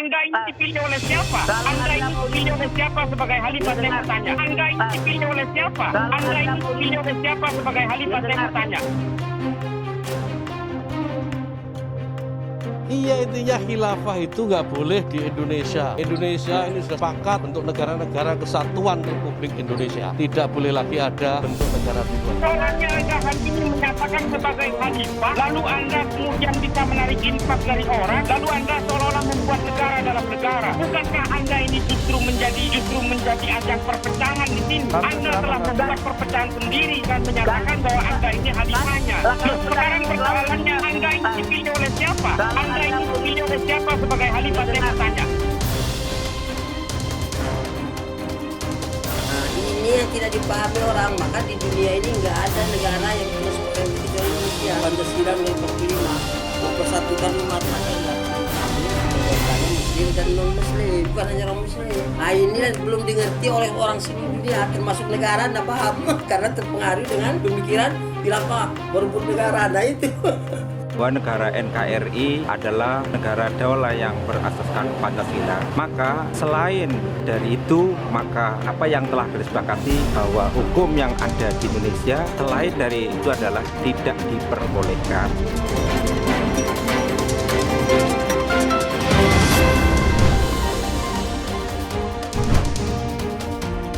Anda ini dipilih oleh siapa? Anda ini dipilih oleh siapa sebagai Khalifah? Saya bertanya. Anda ini dipilih oleh siapa? Anda ini dipilih oleh siapa sebagai Khalifah? Saya bertanya. Iya, intinya khilafah itu nggak boleh di Indonesia. Indonesia ini sudah sepakat untuk negara-negara kesatuan Republik Indonesia. Tidak boleh lagi ada bentuk negara tunggal. Soalnya Anda hari ini menyatakan sebagai Khalifah, lalu Anda kemudian bisa menarik infak dari orang, lalu Anda seolah-olah membuat negara dalam negara. Bukankah Anda ini justru menjadi ajang perpecahan di sini? Anda telah membuat perpecahan sendiri dan menyatakan bahwa Anda ini khalifahnya. Sekarang persoalannya Anda ini dipilih oleh siapa? Anda ini dipilih oleh siapa sebagai khalifah? Saya bertanya. Ini yang tidak dipahami orang, maka di dunia ini nggak ada negara yang punya sovereign kecuali Indonesia. Pancasila nilai 45 mempersatukan umat manusia. Muslim dan non muslim, bukan hanya orang muslim. Nah ini belum dimengerti oleh orang seluruh dunia, termasuk negara nggak paham karena terpengaruh dengan pemikiran khilafah berebut negara. Nah itu. Bahwa negara NKRI adalah negara daulah yang berasaskan Pancasila. Maka selain dari itu, maka apa yang telah disepakati bahwa hukum yang ada di Indonesia selain dari itu adalah tidak diperbolehkan.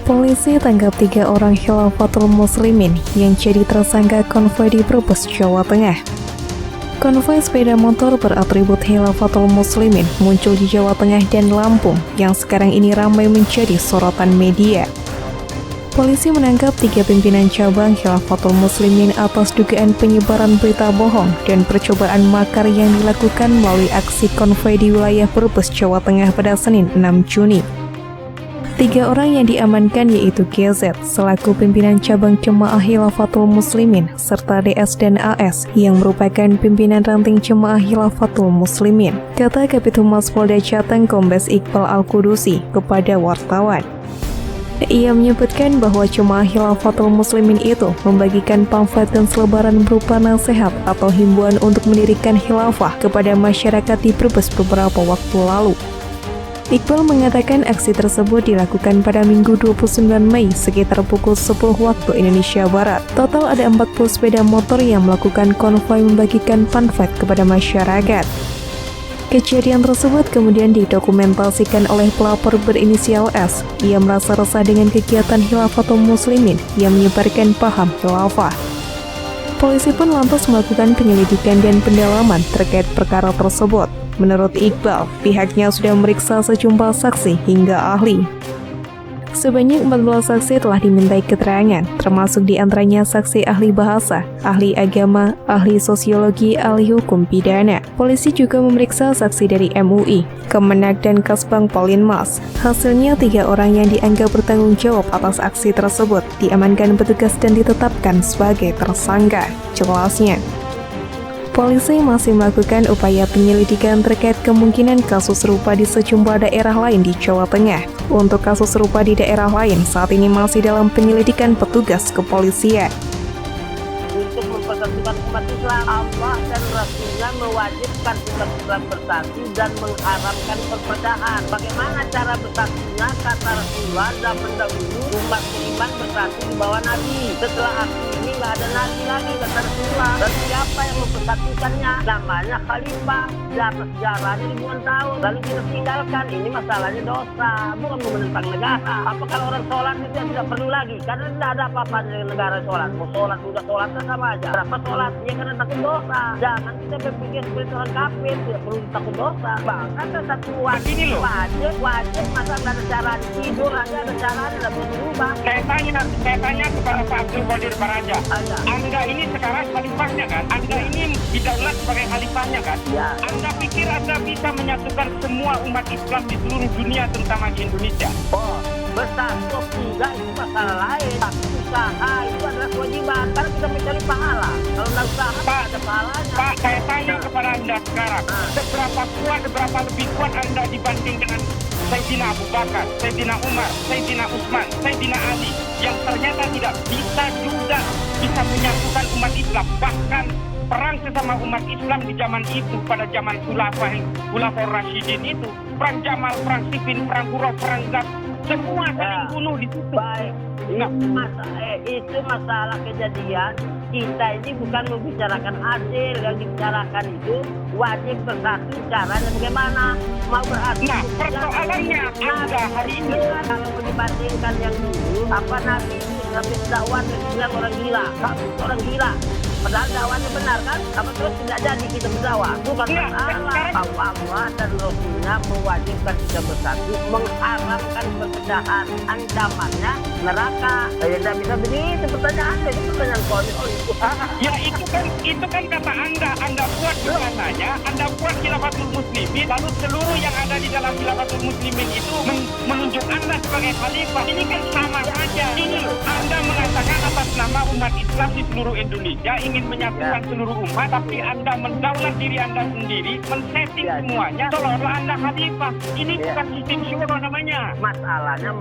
Polisi tangkap 3 orang Khilafatul Muslimin yang jadi tersangka konvoi di Brebes, Jawa Tengah. Konvoi sepeda motor beratribut Khilafatul Muslimin muncul di Jawa Tengah dan Lampung yang sekarang ini ramai menjadi sorotan media. Polisi menangkap 3 pimpinan cabang Khilafatul Muslimin atas dugaan penyebaran berita bohong dan percobaan makar yang dilakukan melalui aksi konvoi di wilayah Brebes, Jawa Tengah pada Senin 6 Juni. 3 orang yang diamankan yaitu GZ selaku pimpinan cabang Jemaah Khilafatul Muslimin serta DS dan AS yang merupakan pimpinan ranting Jemaah Khilafatul Muslimin, kata Kabid Humas Polda Jateng Kombes Iqbal Al-Qudusi kepada wartawan. Ia menyebutkan bahwa Jemaah Khilafatul Muslimin itu membagikan pamflet dan selebaran berupa nasihat atau himbauan untuk mendirikan khilafah kepada masyarakat di Brebes beberapa waktu lalu. Iqbal mengatakan aksi tersebut dilakukan pada Minggu 29 Mei sekitar pukul 10 waktu Indonesia Barat. Total ada 40 sepeda motor yang melakukan konvoi membagikan pamflet kepada masyarakat. Kejadian tersebut kemudian didokumentasikan oleh pelapor berinisial S. Ia merasa resah dengan kegiatan Khilafatul Muslimin yang menyebarkan paham khilafah. Polisi pun lantas melakukan penyelidikan dan pendalaman terkait perkara tersebut. Menurut Iqbal, pihaknya sudah memeriksa sejumlah saksi hingga ahli. Sebanyak 14 saksi telah dimintai keterangan, termasuk diantaranya saksi ahli bahasa, ahli agama, ahli sosiologi, ahli hukum pidana. Polisi juga memeriksa saksi dari MUI, Kemenak dan Kasbang Polinmas. Hasilnya 3 orang yang dianggap bertanggung jawab atas aksi tersebut diamankan petugas dan ditetapkan sebagai tersangka. Jelasnya, polisi masih melakukan upaya penyelidikan terkait kemungkinan kasus serupa di sejumlah daerah lain di Jawa Tengah. Untuk kasus serupa di daerah lain saat ini masih dalam penyelidikan petugas kepolisian. Untuk mempersatukan umat Islam, Allah dan Rasulnya mewajibkan umat Islam bersatu dan mengharamkan perpecahan. Bagaimana cara bersatunya? Kata Rasulullah dan mendahulu umat beriman bersatu di bawah Nabi. Setelah aksi ini nggak ada Nabi lagi, kata Rasulullah. Dan siapa yang mempersatukannya? Namanya Khalifah. Sejarahnya ribuan tahun. Lalu kita tinggalkan. Ini masalahnya dosa, bukan menentang negara. Apa kalau orang sholat itu tidak perlu lagi? Karena tidak ada apa-apa dengan negara sholat. Mau sholat, udah sholat kan sama aja. Berapa sholat? Ya karena takut dosa. Jangan kita berpikir seperti orang kafir, tidak perlu takut dosa. Bahkan ada satu wajib masa nggak ada cara tidur aja ada cara tidak boleh berubah. Saya tanya kepada Pak Abdul Qadir Baraja. Anda ini sekarang khalifahnya kan? Anda ini didaulat sebagai khalifahnya kan? Ya. Anda pikir Anda bisa menyatukan semua umat Islam di seluruh dunia, terutama di Indonesia? Oh, bersatu tidak itu masalah lain. Tapi usaha itu adalah kewajiban. Karena kita mencari pahala. Kalau nggak usaha, ada pahalanya. Pak, saya tanya kepada Anda sekarang, seberapa lebih kuat Anda dibanding dengan Sayyidina Abu Bakar, Sayyidina Umar, Sayyidina Utsman, Sayyidina Ali, yang ternyata tidak bisa juga bisa menyatukan umat Islam. Bahkan perang sesama umat Islam di zaman itu, pada zaman Khulafaur Rasyidin itu, perang Jamal, perang Siffin, perang Qura, perang Zat, semua saling bunuh di situ. Baik, itu masalah kejadian. Kita ini bukan membicarakan adil, yang dibicarakan itu wajib bersatu. Caranya bagaimana? Mau bersatu? Nah, persoalannya Anda hari ini kalau dibandingkan yang dulu, apa Nabi itu habis dakwah dan bilang orang gila, kamu orang gila. Padahal dakwahnya benar kan? Apa terus tidak jadi kita berdakwah? Bukan Iya, masalah. Allah dan Rasulnya mewajibkan kita bersatu, mengharamkan perpecahan, ancamannya neraka. Ya tidak bisa begitu pertanyaannya, itu pertanyaan konyol itu. ya itu kan kata Anda buat bukannya, Anda buat Khilafatul Muslimin, lalu seluruh yang ada di dalam Khilafatul Muslimin itu menunjuk Anda sebagai khalifah. Ini kan sama saja. Ini Anda mengatakan atas nama umat Islam di seluruh Indonesia ingin menyatukan seluruh umat, tapi Anda mendaulat diri Anda sendiri, men-setting semuanya seolah-olah Anda khalifah. Ini bukan sistem syura namanya. Masalahnya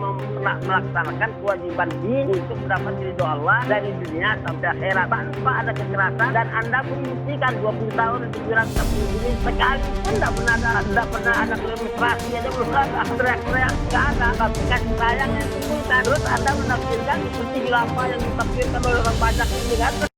melaksanakan kewajiban diri untuk mendapat ridho Allah dari dunia sampai akhirat tanpa ada kekerasan, dan Anda membuktikan 20 tahun di pikiran ini sekali pun tidak pernah ada demonstrasi aja, belum ada teriak-teriak, nggak ada, tapi kasih sayang yang sempurna. Terus Anda menafsirkan seperti khilafah yang ditafsirkan oleh orang banyak ini kan.